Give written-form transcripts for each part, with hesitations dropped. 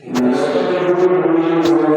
ومن يضلل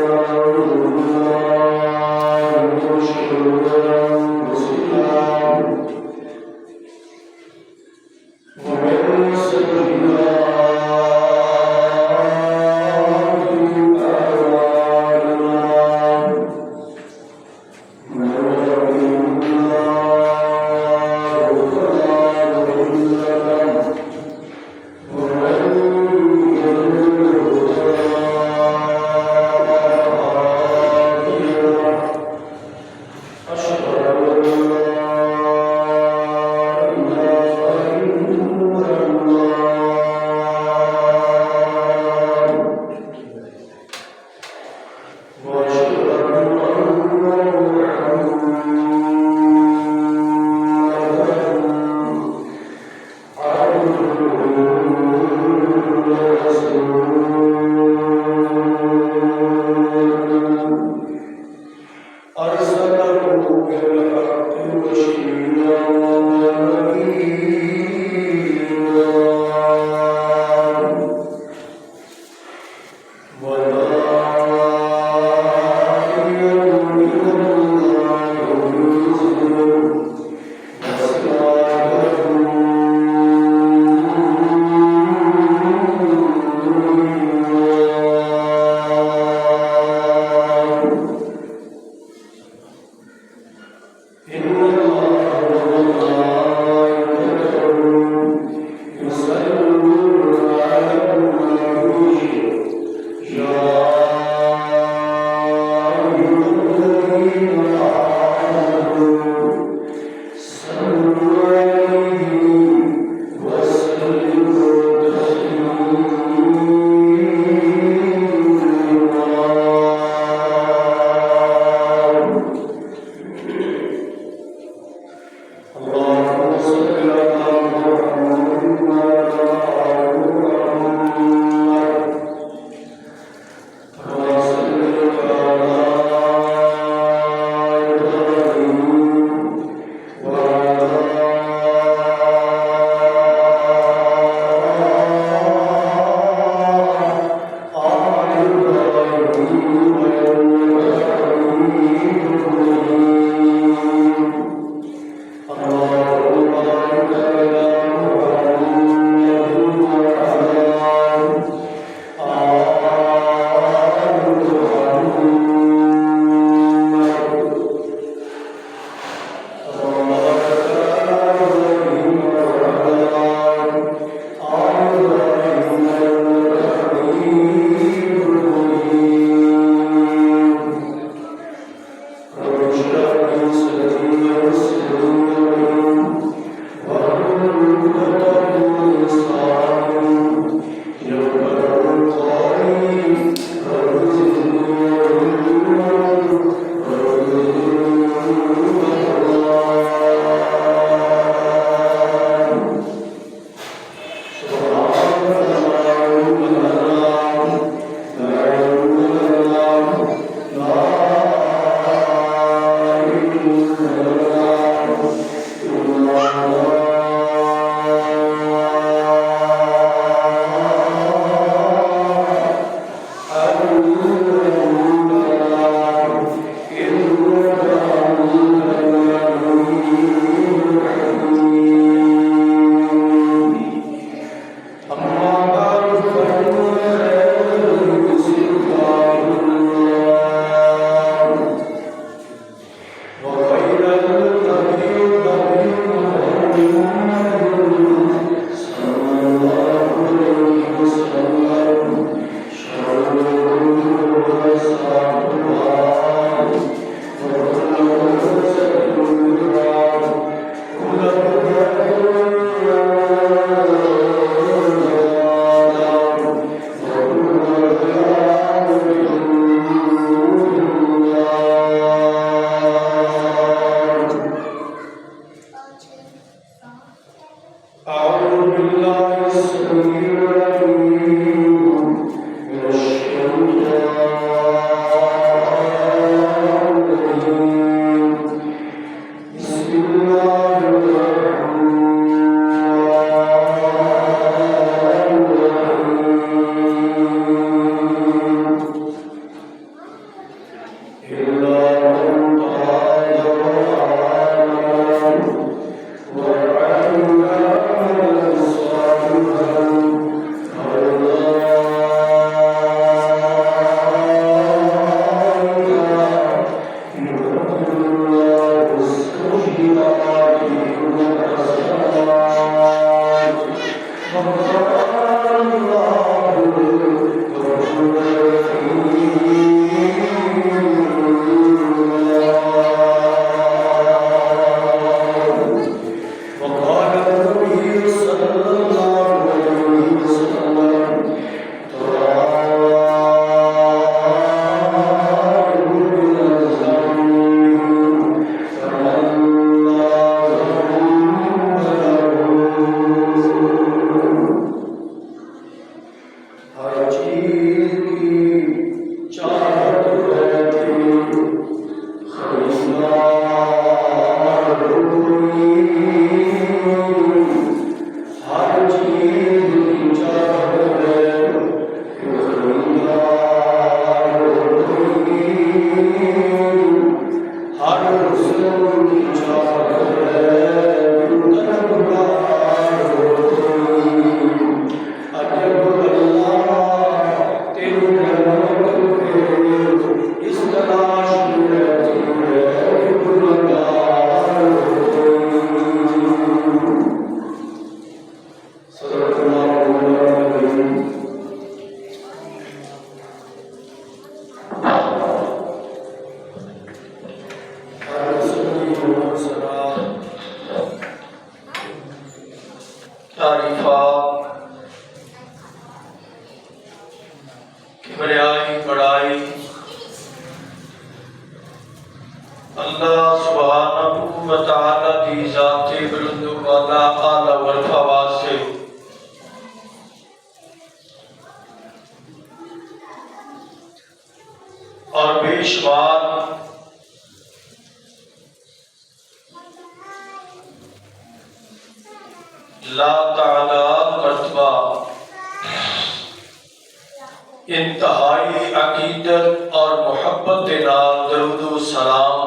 انتہائی عقیدت اور محبت کے نام درود و سلام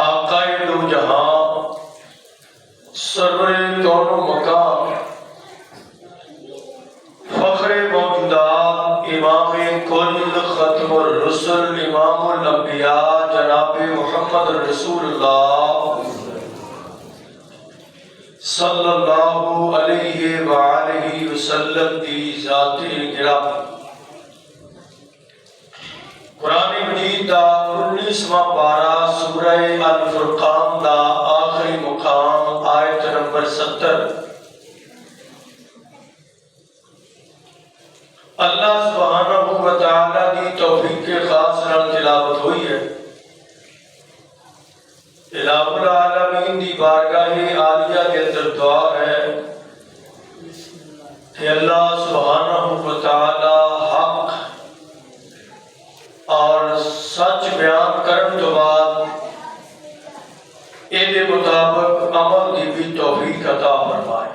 آقا دو جہاں سرور کون و مقام فخر موجودات امام کل ختم الرسل امام الانبیاء جناب محمد رسول اللہ صلی اللہ علیہ وآلہ وسلم دی ذات گرامی قرآن مجید دا 19واں پارہ سورہ الفرقان دا آخری مقام آیت نمبر 70 اللہ سبحانہ و تعالی دی توفیق کے خاص نال تلاوت ہوئی ہے۔ الہ العالمین دی بارگاہ عالیہ کے اندر دعا ہے کہ اللہ سبحانہ و تعالی حق اور سچ بیان کرن تو بعد اے دے مطابق عمل دی بھی توفیق عطا فرمائے۔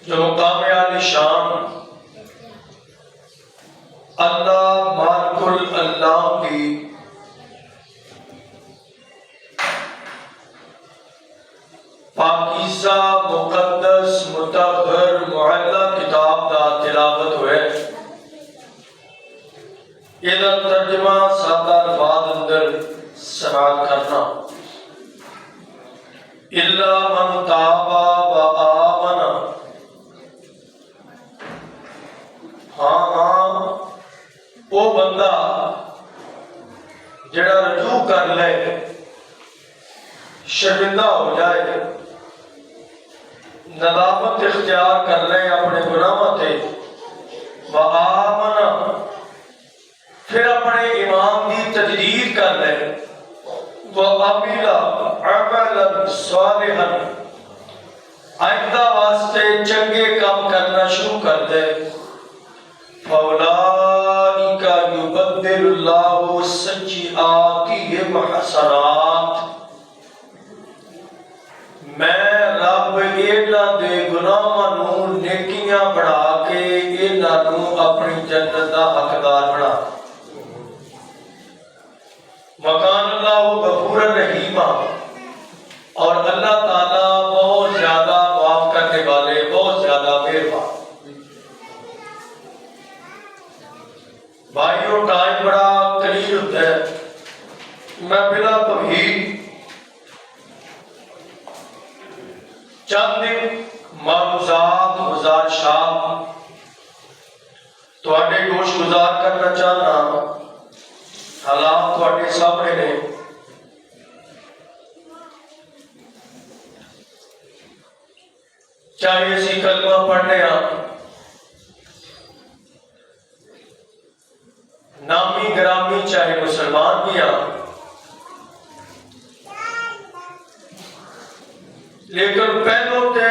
جو مقام عالی شان اللہ مالک الانام کی پاکیزہ مقدس مطہر معلیٰ کتاب دا تلاوت ہوئے، یہ دا ترجمہ سادہ الفاظ اندر سماعت کرنا۔ اِلَّا مَنْ تَابَ وَآمَنَ، ہاں وہ بندہ جڑا رجوع کر لے، شرمندہ ہو جائے، ندامت اختیار کر لے اپنے گناہوں تے، وآمن پھر اپنے ایمان دی تجدید کر لے، وعمل عملا صالحا آئندہ واسطے چنگے کام کرنا شروع کر دے، فَأُولَئِكَ يُبَدِّلُ اللَّهُ سَيِّئَاتِهِمْ حَسَنَاتٍ، میں رب انہاں دے گناہاں نوں نیکیاں بنا کے انہاں نوں اپنی جنت دا حقدار بنا۔ وَكَانَ اللَّهُ غَفُورًا رَحِيمًا، اور اللہ تعالیٰ بہت زیادہ معاف کرنے والے، بہت زیادہ مہربان۔ بھائیوں ٹائم بڑا قلیل ہوتا ہے، میں بلا تمہید چند معروضات گزارشات تواڈے گوش گزار کرنا چاہنا۔ حالات تواڈے سامنے نے، چاہے اسی کلمہ پڑھنے نامی گرامی چاہے مسلمان بھی لیکن پہلو تے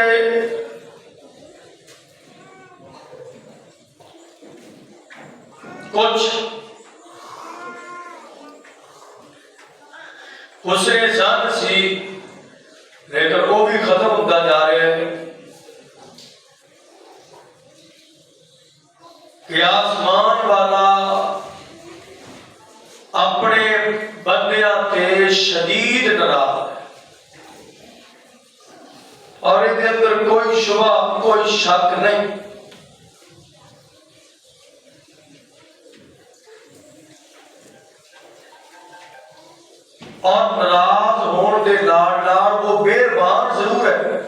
کچھ حسن زن سی لیکن وہ بھی ختم ہوتا جا رہے ہیں کہ آسمان والا اپنے بندیاں تے شدید ناراض ہے اور اس اندر کوئی شبہ کوئی شک نہیں۔ اور ناراض ہون دے نال نال وہ مہربان ضرور ہے۔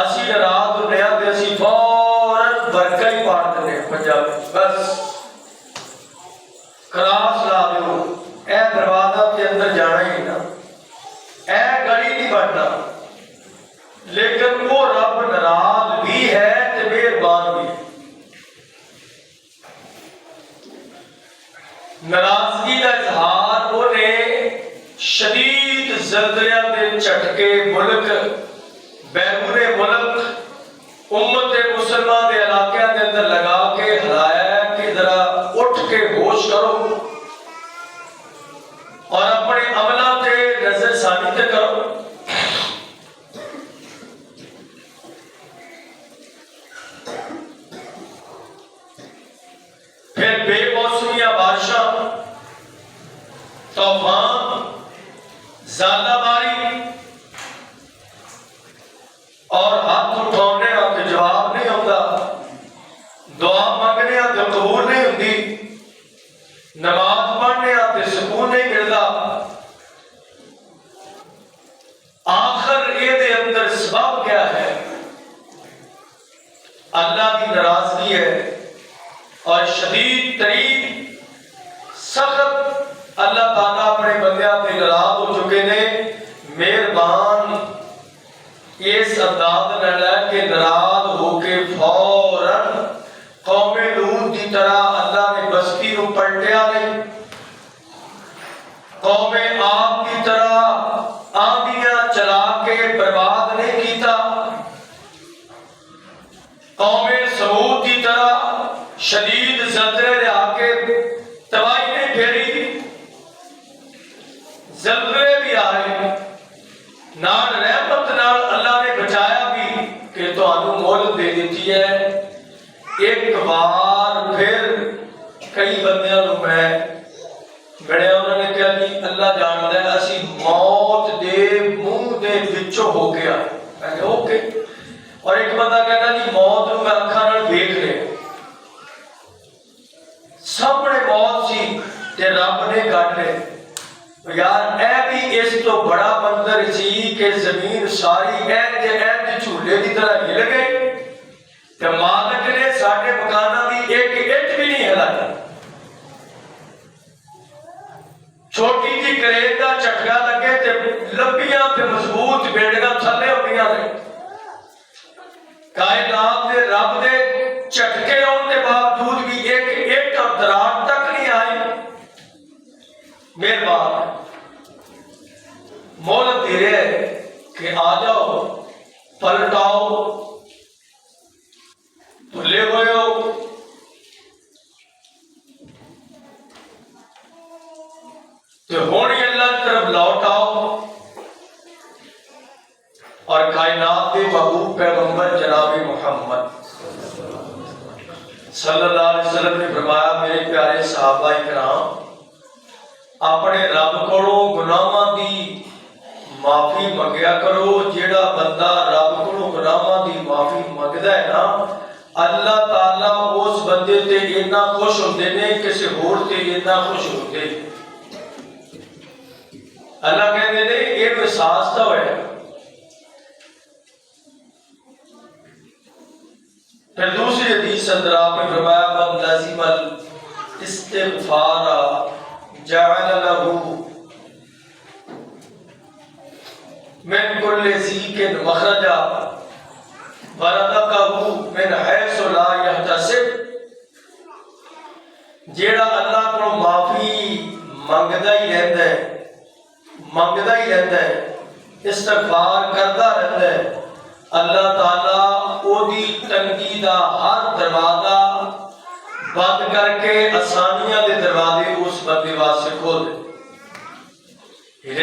اسی ناراض ہونے تے اسی فوراً برکہ ہی پاڑ دینے پنجابی بس کراس لا دیو، اے دروازہ کے اندر جانا ہی نہ، اے گلی نہیں بڑھنا۔ لیکن وہ رب ناراض بھی ہے تے مہربان بھی ہے۔ ناراضگی کا اظہار انہیں شدید زلزلے دے جھٹکے ملک بیرون ملک امت مسلمہ دے علاقے دے اندر لگا کے ہلایا کہ ذرا اٹھ کے ہوش کرو اور اپنے عملہ تے نظر ثانی تے کرو۔ پھر بے موسمیہ بارشاں، طوفان، زالہ باری اور ہاتھ اٹھانے آتے جواب نہیں ہوتا، دعا مانگنے آتے قبول نہیں ہوتی، نماز پڑھنے آتے سکون نہیں ملتا۔ آخر یہ دے اندر سبب کیا ہے؟ اللہ کی ناراضگی ہے اور شدید ترین سخت اللہ تعالیٰ اپنے بندیاں پہ ناراض ہو چکے نے۔ مہربان اس انداز میں لے کے ناراض ہو کے فوراً قوم لوط کی طرح اللہ نے بستی کو پلٹیا نہیں، قوم عاد کی طرح آندیاں چلا کے برباد نہیں کیتا، قوم سمود کی طرح شدید زلزلے لے آ کے تباہی نہیں پھیری۔ زلزلے بھی آئے، نال رحمت نال اللہ نے بچایا بھی کہ تو انو مول دے دیتی ہے۔ ایک بار پھر کئی بندیاں نو میں بڑے انہوں نے کہا جی اللہ جانتا ہے اسی موت دے منہ دے وچوں ہو گیا۔ میں کہا اوکے۔ اور ایک بندہ کہتا جی موت نو میں اکھاں نال دیکھ لے، سامنے موت سی تے رب نے کٹ لے۔ یار اے بھی اس تو بڑا منظر سی کہ زمین ساری این جھولے کی طرح ہل گئی تے مالک نے ساڈے مکاناں دی ایک اٹ بھی نہیں ہلائی۔ چھوٹی جی کریٹ دا چٹکا لگے تے لمبیاں تے مضبوط بلڈنگاں تھلے ہوندیاں نے۔ کائنات دے رب دے چٹکے ہونے کے باوجود بھی ایک اٹ اور دراڑ تک نہیں آئی۔ مہربان مہلت دے رہے کہ آ جاؤ پلٹاؤ، بھلے ہوئے ہو تو ہونی اللہ کی طرف لوٹ آؤ۔ اور کائنات کے محبوب پیغمبر جناب محمد صلی اللہ علیہ وسلم نے فرمایا میرے پیارے صحابہ کرام اپنے رب کولوں گناہاں دی معافی منگیا کرو۔ جیڑا بندہ رب کولوں گناہاں دی معافی منگدا ہے نا اللہ تعالیٰ اس بندے تے اتنا خوش ہوندے نے کسی ہور تے اتنا خوش ہوندے۔ اللہ کہندے نے یہ احساس تو ہے۔ پھر دوسری حدیث اندر آپ نے فرمایا من لازم الاستغفار جعل له من کل ذیق مخرجا ورزقہ من حیث لا یحتسب، جیڑا اللہ کو معافی منگدا ہی رہندا ہے استغفار کردا رہندا ہے، اللہ تعالیٰ او دی تنگی دا ہر دروازہ بند کر کے آسانیاں دے دروازے اس بندے واسطے کھول دے۔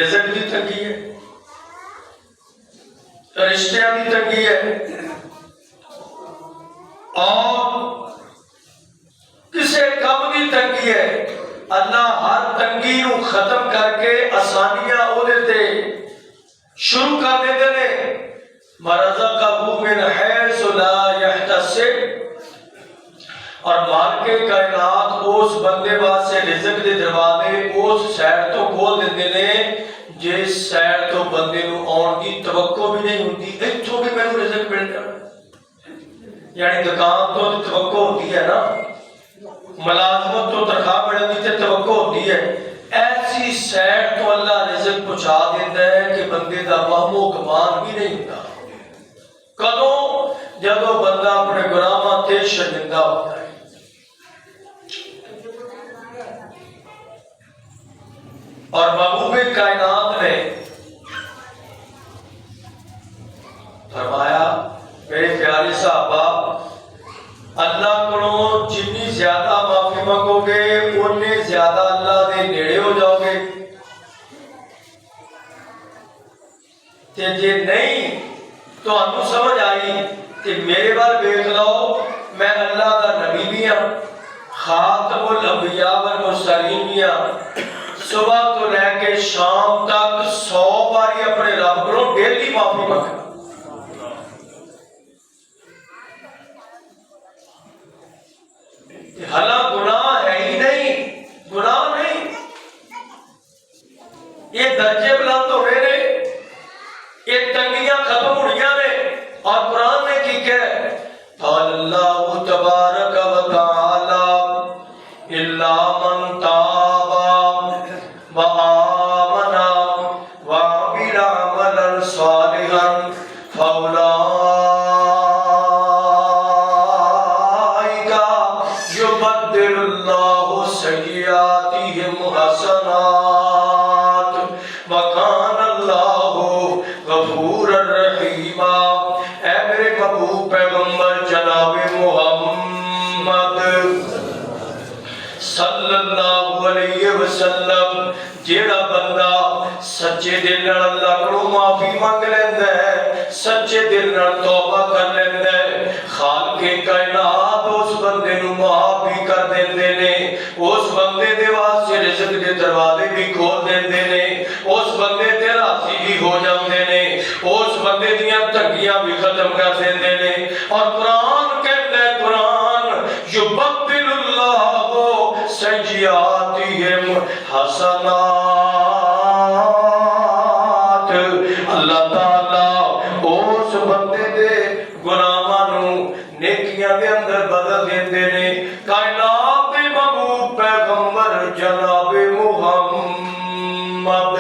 رزق دی تنگی ہے، رشتیاں دی تنگی ہے، اور کسے کم دی تنگی ہے، اللہ ہر تنگی نو ختم کر کے آسانیاں او دے تے شروع کر دیتے نے۔ وَرَزَقَهُ مِنْ حَيْثُ لَا يَحْتَسِبُ، اور مالک کائنات اس بندے واسطے رزق دے دروازے اس سائڈ تو کھول دیتے نے جس سائڈ تو بندے نو آن دی توقع بھی نہیں ہوتی، ایتھوں بھی مینوں رزق مل جانا، یعنی دکان تو توقع ہوتی ہے نا، ملازمت تو تنخواہ ملنے کی توقع ہوتی ہے، ایسی سائڈ تو اللہ رزق پہنچا دیتا ہے کہ بندے دا وہم و گمان بھی نہیں ہوتا۔ کدوں؟ جدو بندہ اپنے گناہاں تے شرمندہ ہوتا ہے۔ اور محبوب کائنات نے فرمایا میرے پیارے صحابہ، اللہ کو جتنی زیادہ معافی مانگو گے اتنے زیادہ اللہ دے نیڑے ہو جاؤ گے، تے جے نہیں تو انو سمجھ آئی کہ میرے بار بیٹھ لو، میں اللہ دا نبی بھی ہوں، خاتم الانبیاء والمرسلین بھی ہوں، صبح تو لے کے شام تک 100 باری اپنے رب کو ڈیلی معافی مانگنا۔ حالانکہ گناہ ہے ہی نہیں، گناہ نہیں، یہ درجے بلند ہو رہے نے، یہ تنگیاں ختم ہو رہی نے، اور قرآن نے کی کہا قال اللہ تبارک و تعالی الا من تاب وآمن وعمل عملا صالحا فاولئک یبدل اللہ سیئاتہم حسنات وکان اللہ غفور الرحیم۔ اے میرے محبوب پیغمبر جناب محمد صلی اللہ علیہ وسلم، جیڑا بندہ سچے دل نال اللہ کو معافی مانگ لیندا ہے، سچے دل نال توبہ کر لیندا ہے، خالق کائنات اس بندے نو معاف بھی کر دیندے نے، اس بندے دے واسطے رزق دے دروازے بھی کھول دیندے نے، اس بندے تے راضی بھی ہو جاندے نے، اس بندے دیاں تنگیاں بھی ختم کر دیندے نے۔ اور قرآن کہتا ہے، قرآن یبدل اللہ سیئاتہم حسنات، اللہ تعالیٰ اس بندے دے گناہاں نو نیکیاں دے اندر بدل دیندے نے۔ کائنات دے محبوب پیغمبر جناب محمد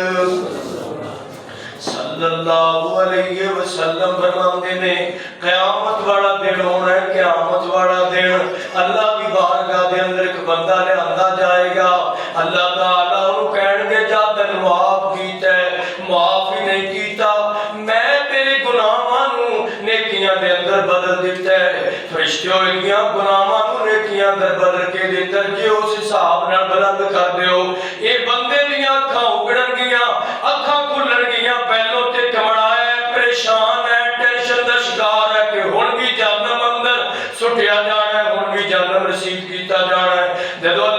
صلی اللہ علیہ وسلم فرماندے نے قیامت والا دن ہونا ہے، قیامت والا دن اللہ کی بارگاہ دے اندر ایک بندہ لے آندا جائے گا، اللہ تعالیٰ انہوں کہن گے جا تن معاف کیتا ہے، معاف ہی نہیں کیتا، میں تیرے گناہاں نو نیکیاں دے اندر بدل دیتا ہے۔ فرشتوں ایکیاں گناہاں نو نیکیاں اندر بدل کے دیتا ہے، جے اس حساب نال بلند کر دیو، اے بندے دیاں اکھاں اگڑن گیاں، اکھاں کھلن گیاں، پہلوں تے کمڑا ہے، پریشان ہے، ٹینشن دا شکار ہے کہ ہن بھی جہنم اندر سٹیا جانا ہے، ہن بھی جہنم رسید کیتا جانا ہے۔ جدوں